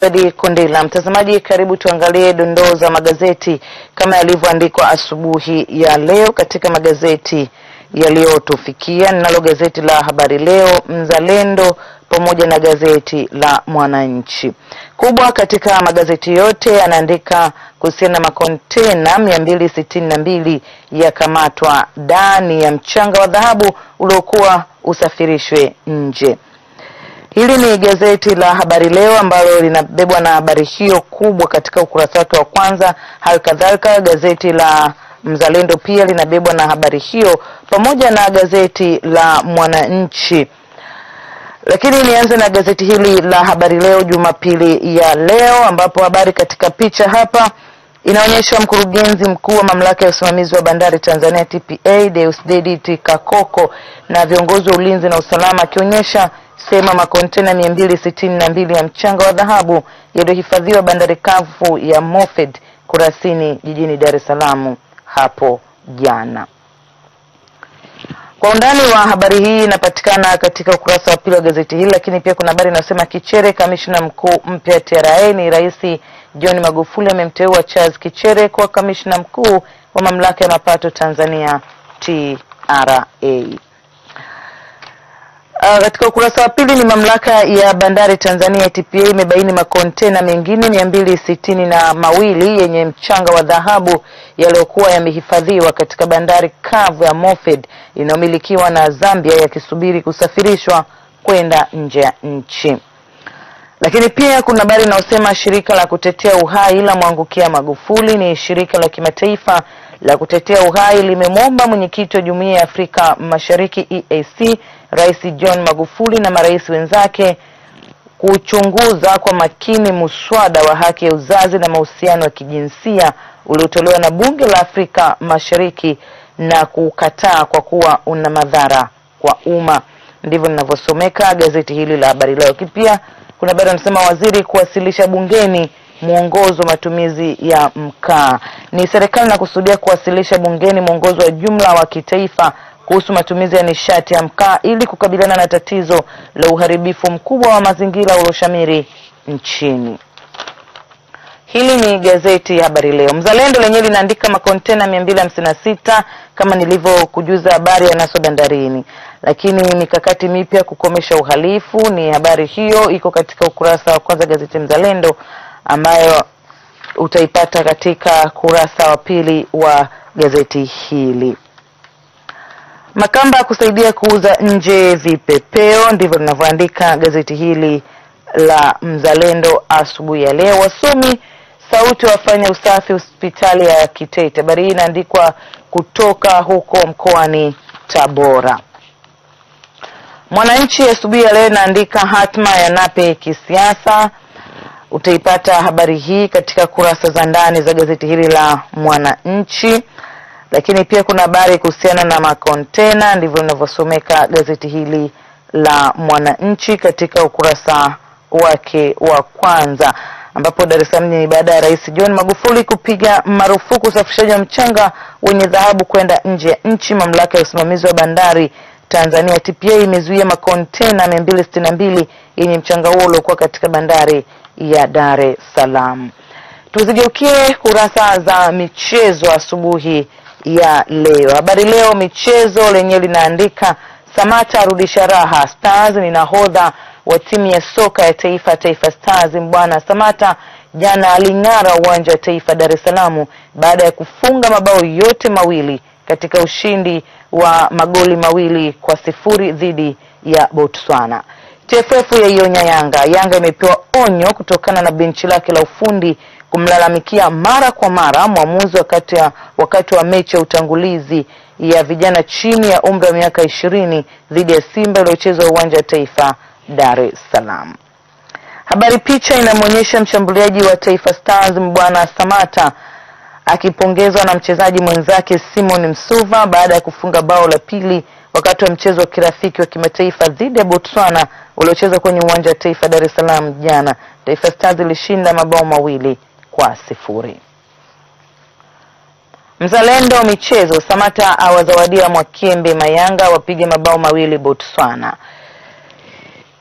Edi Kondela. Mtazamaji, karibu tuangalie dondoo za magazeti kama yalivyoandikwa asubuhi ya leo katika magazeti yaliyotufikia. Ninalo gazeti la Habari Leo, Mzalendo pamoja na gazeti la Mwananchi. Kubwa katika magazeti yote yanaandika kuhusiana na makontena 262 yakamatwa ndani ya mchanga wa dhahabu uliokuwa usafirishwe nje. Hili ni gazeti la Habari Leo ambalo linabebwa na habari hiyo kubwa katika ukurasa wake wa kwanza. Halikadhalika gazeti la Mzalendo pia linabebwa na habari hiyo pamoja na gazeti la Mwananchi. Lakini nianze na gazeti hili la Habari Leo Jumapili ya leo, ambapo habari katika picha hapa inaonyesha mkurugenzi mkuu wa mamlaka ya usimamizi wa bandari Tanzania TPA Deusdedith Kakoko na viongozi wa ulinzi na usalama akionyesha sema makontena 262 ya mchanga wa dhahabu yaliyohifadhiwa bandari kavu ya Moffett Kurasini jijini Dar es Salaam hapo jana. Kwa undani wa habari hii inapatikana katika ukurasa wa pili wa gazeti hili, lakini pia kuna habari inasema Kichere kamishna mkuu mpya TRA. Ni Rais John Magufuli amemteua Charles Kichere kwa kamishna mkuu wa mamlaka ya mapato Tanzania TRA. Katika ukurasa wa pili ni mamlaka ya bandari Tanzania TPA imebaini makontena mengine 262 yenye mchanga wa dhahabu yaliyokuwa yamehifadhiwa katika bandari kavu ya Moffett inayomilikiwa na Zambia yakisubiri kusafirishwa kwenda nje ya nchi. Lakini pia kuna habari inayosema shirika la kutetea uhai la mwangukia Magufuli. Ni shirika la kimataifa la kutetea uhai limemwomba mwenyekiti wa Jumuiya ya Afrika Mashariki EAC Rais John Magufuli na marais wenzake kuchunguza kwa makini muswada wa haki ya uzazi na mahusiano ya kijinsia uliotolewa na Bunge la Afrika Mashariki na kukataa kwa kuwa una madhara kwa umma. Ndivyo ninavyosomeka gazeti hili la Habari Leo. Pia kuna habari inasema waziri kuwasilisha bungeni mwongozo matumizi ya mkaa. Ni serikali inakusudia kuwasilisha bungeni mwongozo wa jumla wa kitaifa kuhusu matumizi ya nishati ya mkaa ili kukabiliana na tatizo la uharibifu mkubwa wa mazingira ulioshamiri nchini. Hili ni gazeti Habari Leo. Mzalendo lenyewe linaandika makontena 256 kama nilivyokujuza habari yanaswa bandarini. Lakini mikakati mipya kukomesha uhalifu, ni habari hiyo iko katika ukurasa wa kwanza gazeti Mzalendo, ambayo utaipata katika kurasa wa pili wa gazeti hili. Makamba kusaidia kuuza nje vipepeo, ndivyo linavyoandika gazeti hili la Mzalendo asubuhi ya leo. Wasomi sauti wafanya usafi hospitali ya Kitete. Habari hii inaandikwa kutoka huko mkoani Tabora. Mwananchi asubuhi ya leo inaandika hatma ya Nape kisiasa. Utaipata habari hii katika kurasa za ndani za gazeti hili la Mwananchi. Lakini pia kuna habari kuhusiana na makontena, ndivyo linavyosomeka gazeti hili la Mwananchi katika ukurasa wake wa kwanza, ambapo Dar es Salaam ni baada ya Rais John Magufuli kupiga marufuku usafirishaji wa mchanga wenye dhahabu kwenda nje ya nchi. Mamlaka ya usimamizi wa bandari Tanzania TPA imezuia makontena 262 yenye mchanga huo uliokuwa katika bandari ya Dar es Salaam. Tuzigeukie kurasa za michezo asubuhi ya leo. Habari Leo michezo lenyewe linaandika Samata arudisha raha, Stars ni nahodha wa timu ya soka ya taifa Taifa Stars. Mbwana Samata jana aling'ara uwanja wa Taifa Dar es Salaam baada ya kufunga mabao yote mawili katika ushindi wa magoli 2-0 dhidi ya Botswana. TFF yaionya Yanga. Yanga imepewa onyo kutokana na benchi lake la ufundi kumlalamikia mara kwa mara mwamuzi wakati wa mechi ya utangulizi ya vijana chini ya umri wa miaka 20 dhidi ya Simba iliyochezwa uwanja wa Taifa Dar es Salaam. Habari picha inamwonyesha mshambuliaji wa Taifa Stars Mbwana Samata akipongezwa na mchezaji mwenzake Simon Msuva baada ya kufunga bao la pili wakati wa mchezo wa kirafiki wa kimataifa dhidi ya Botswana uliochezwa kwenye uwanja wa Taifa Dar es Salaam jana. Taifa Stars ilishinda mabao 2-0. Mzalendo michezo, Samata awazawadia Mwakembe Mayanga wapige mabao 2 Botswana.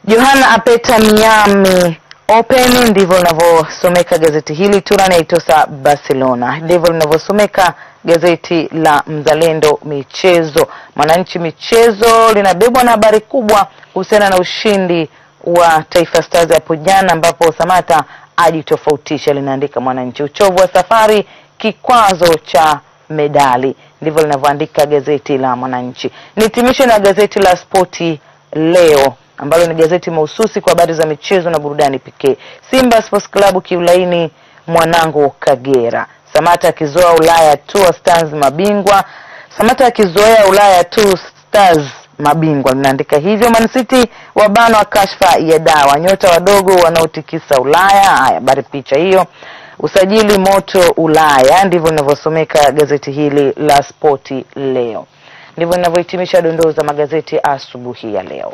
Johanna apeta Miami Open ndivyo linavyosomeka gazeti hili. Turan itosa Barcelona, ndivyo linavyosomeka gazeti la Mzalendo michezo. Mwananchi michezo linabebwa na habari kubwa kuhusiana na ushindi wa Taifa Stars hapo jana, ambapo Samata ajitofautisha. Linaandika Mwananchi, uchovu wa safari kikwazo cha medali, ndivyo linavyoandika gazeti la Mwananchi. Nitimishe na gazeti la Spoti Leo, ambalo ni gazeti mahususi kwa habari za michezo na burudani pekee. Simba Sports Club kiulaini mwanangu Kagera. Samata akizoea Ulaya Tour Stars mabingwa. Samata akizoea Ulaya Tour Stars mabingwa, linaandika hivyo. Man City wabano wa kashfa ya dawa, nyota wadogo wanaotikisa Ulaya. Haya, habari picha hiyo. Usajili moto Ulaya, ndivyo linavyosomeka gazeti hili la Spoti Leo. Ndivyo ninavyohitimisha dondoo za magazeti asubuhi ya leo.